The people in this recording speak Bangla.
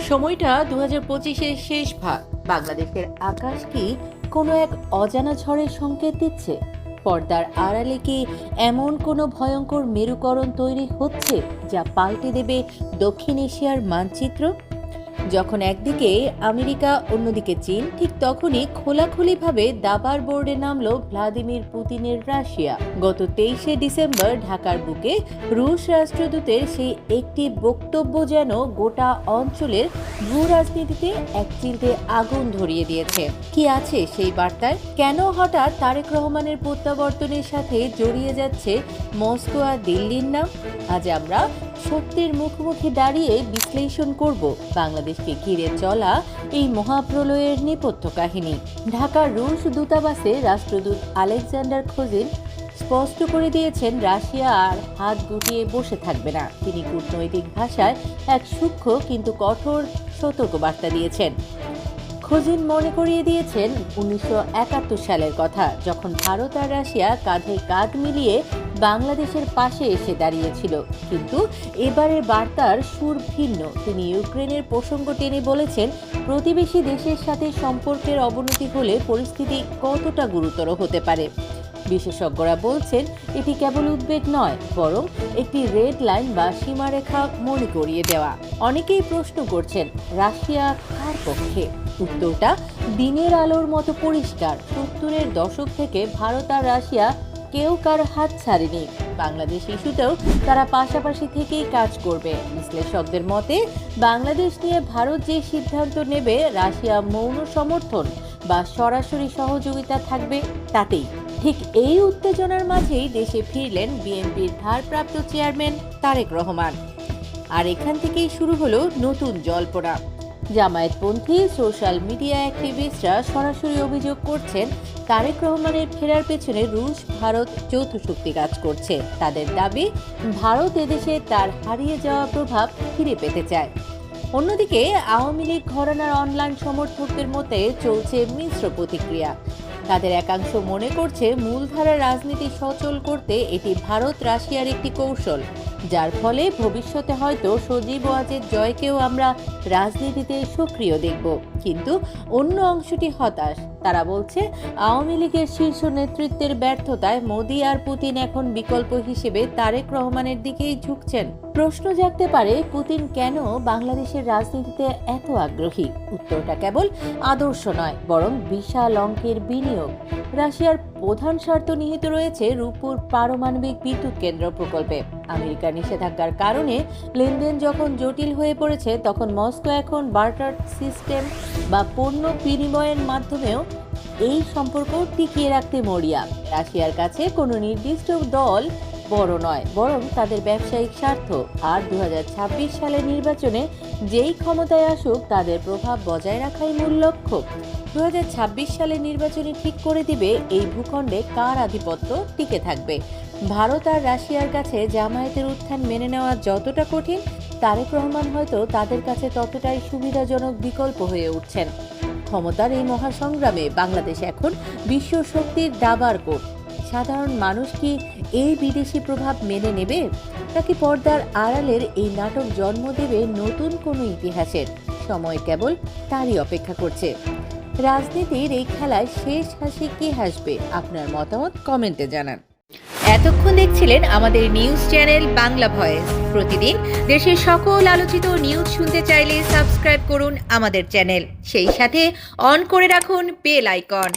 সময়টা 2025-এর শেষ ভাগ। বাংলাদেশের আকাশ কি কোনো এক অজানা ঝড়ের সংকেত দিচ্ছে? পর্দার আড়ালে কি এমন কোনো ভয়ঙ্কর মেরুকরণ তৈরি হচ্ছে যা পাল্টে দেবে দক্ষিণ এশিয়ার মানচিত্র? যখন একদিকে আমেরিকা অন্যদিকে চীন, ঠিক তখনই খোলাখুলিভাবে দাবার বোর্ডে নামল ভ্লাদিমির পুতিনের রাশিয়া। গত 23শে ডিসেম্বর ঢাকার বুকে রুশ রাষ্ট্রদূতের সেই একটি বক্তব্য যেন গোটা অঞ্চলের ভূ রাজনীতিতে এক চিলতে আগুন ধরিয়ে দিয়েছে। কি আছে সেই বার্তায়? কেন হঠাৎ তারেক রহমানের প্রত্যাবর্তনের সাথে জড়িয়ে যাচ্ছে মস্কো আর দিল্লির নাম? আজ আমরা সত্যের মুখোমুখি দাঁড়িয়ে বিশ্লেষণ করব বাংলাদেশকে ঘিরে চলা এই মহাপ্রলয়ের নেপথ্য কাহিনী। ঢাকার রুশ দূতাবাসে রাষ্ট্রদূত আলেকজান্ডার খোজিন স্পষ্ট করে দিয়েছেন, রাশিয়া আর হাত গুটিয়ে বসে থাকবে না। তিনি কূটনৈতিক ভাষায় এক সূক্ষ্ম কিন্তু কঠোর সতর্কবার্তা দিয়েছেন। খোজিন মনে করিয়ে দিয়েছেন 1971 সালের কথা, যখন ভারত আর রাশিয়া কাঁধে কাঁধ মিলিয়ে বাংলাদেশের পাশে এসে দাঁড়িয়েছিল। কিন্তু এবারের বার্তার সুর ভিন্ন। তিনি ইউক্রেনের প্রসঙ্গ টেনে বলেছেন, প্রতিবেশী দেশের সাথে সম্পর্কের অবনতি হলে পরিস্থিতি কতটা গুরুতর হতে পারে। বিশেষজ্ঞরা বলছেন, এটি কেবল উদ্বেগ নয়, বরং একটি রেড লাইন বা সীমারেখা মনে করিয়ে দেওয়া। অনেকেই প্রশ্ন করছেন, রাশিয়া কার পক্ষে? উত্তরটা দিনের আলোর মতো পরিষ্কার। 70-এর দশক থেকে ভারত আর রাশিয়া কেউ কার হাত ছাড়েনি। বাংলাদেশ ইস্যুতেও তারা পাশাপাশি থেকেই কাজ করবে। বিশ্লেষকদের মতে, বাংলাদেশ নিয়ে ভারত যে সিদ্ধান্ত নেবে, রাশিয়া মৌন সমর্থন বা সরাসরি সহযোগিতা থাকবে তাতেই। ঠিক এই উত্তেজনার মাঝেই দেশে ফিরলেন বিএনপির ভারপ্রাপ্ত চেয়ারম্যান তারেক রহমান। আর এখান থেকেই শুরু হলো নতুন জল্পনা। জামায়াতপন্থী সোশ্যাল মিডিয়া অ্যাক্টিভিস্টরা সরাসরি অভিযোগ করছেন, তারেক রহমানের ফেরার পেছনে রুশ ভারত যৌথ শক্তি কাজ করছে। তাদের দাবি, ভারত এদেশে তার হারিয়ে যাওয়া প্রভাব ফিরে পেতে চায়। অন্যদিকে আওয়ামী লীগ ঘরানার অনলাইন সমর্থকদের মতে চলছে মিশ্র প্রতিক্রিয়া। তাদের একাংশ মনে করছে, মূলধারার রাজনীতি সচল করতে এটি ভারত রাশিয়ার একটি কৌশল, যার ফলে ভবিষ্যতে হয়তো সজীব ওয়াজেদ জয়কেও আমরা রাজনীতিতে সক্রিয় দেখব। কিন্তু অন্য অংশটি হতাশ। তারা বলছে, আওয়ামী লীগের শীর্ষ নেতৃত্বের ব্যর্থতায় মোদি আর পুতিন এখন বিকল্প হিসেবে তারেক রহমানের দিকেই ঝুঁকছেন। প্রশ্ন জাগতে পারে, পুতিন কেন বাংলাদেশের রাজনীতিতে এত আগ্রহী? উত্তরটা কেবল আদর্শ নয়, বরং বিশাল অঙ্কের বিনিয়োগ। রাশিয়ার প্রধান স্বার্থ নিহিত রয়েছে রূপপুর পারমাণবিক বিদ্যুৎ কেন্দ্র প্রকল্পে। আমেরিকার নিষেধাজ্ঞার কারণে লেনদেন যখন জটিল হয়ে পড়েছে, তখন মস্কো এখন বার্টার সিস্টেম বা পণ্য বিনিময়ের মাধ্যমেও এই সম্পর্ক টিকিয়ে রাখতে মরিয়া। রাশিয়ার কাছে কোনো নির্দিষ্ট দল বড় নয়, বরং তাদের ব্যবসায়িক স্বার্থ। আর 2026 সালের নির্বাচনে যেই ক্ষমতায় আসুক, তাদের প্রভাব বজায় রাখাই মূল লক্ষ্য। 2026 সালের নির্বাচনে ঠিক করে দিবে এই ভূখণ্ডে কার আধিপত্য টিকে থাকবে। ভারত আর রাশিয়ার কাছে জামায়াতের উত্থান মেনে নেওয়া যতটা কঠিন, তারেক রহমান হয়তো তাদের কাছে ততটাই সুবিধাজনক বিকল্প হয়ে উঠছেন। ক্ষমতার এই মহাসংগ্রামে বাংলাদেশ এখন বিশ্ব শক্তির দাবার কোর্ট। সাধারণ মানুষ কি এই বিদেশি প্রভাব মেনে নেবে, নাকি পর্দার আড়ালের এই নাটক জন্ম দেবে নতুন কোনো ইতিহাসের? সময় কেবল তারই অপেক্ষা করছে। রাজনীতির এই খেলায় শেষ হাসি কে হাসবে? আপনার মতামত কমেন্টে জানান। এতক্ষণ দেখছিলেন আমাদের নিউজ চ্যানেল বাংলা ভয়েস। প্রতিদিন দেশের সকল আলোচিত নিউজ শুনতে চাইলে সাবস্ক্রাইব করুন আমাদের চ্যানেল, সেই সাথে অন করে রাখুন বেল আইকন।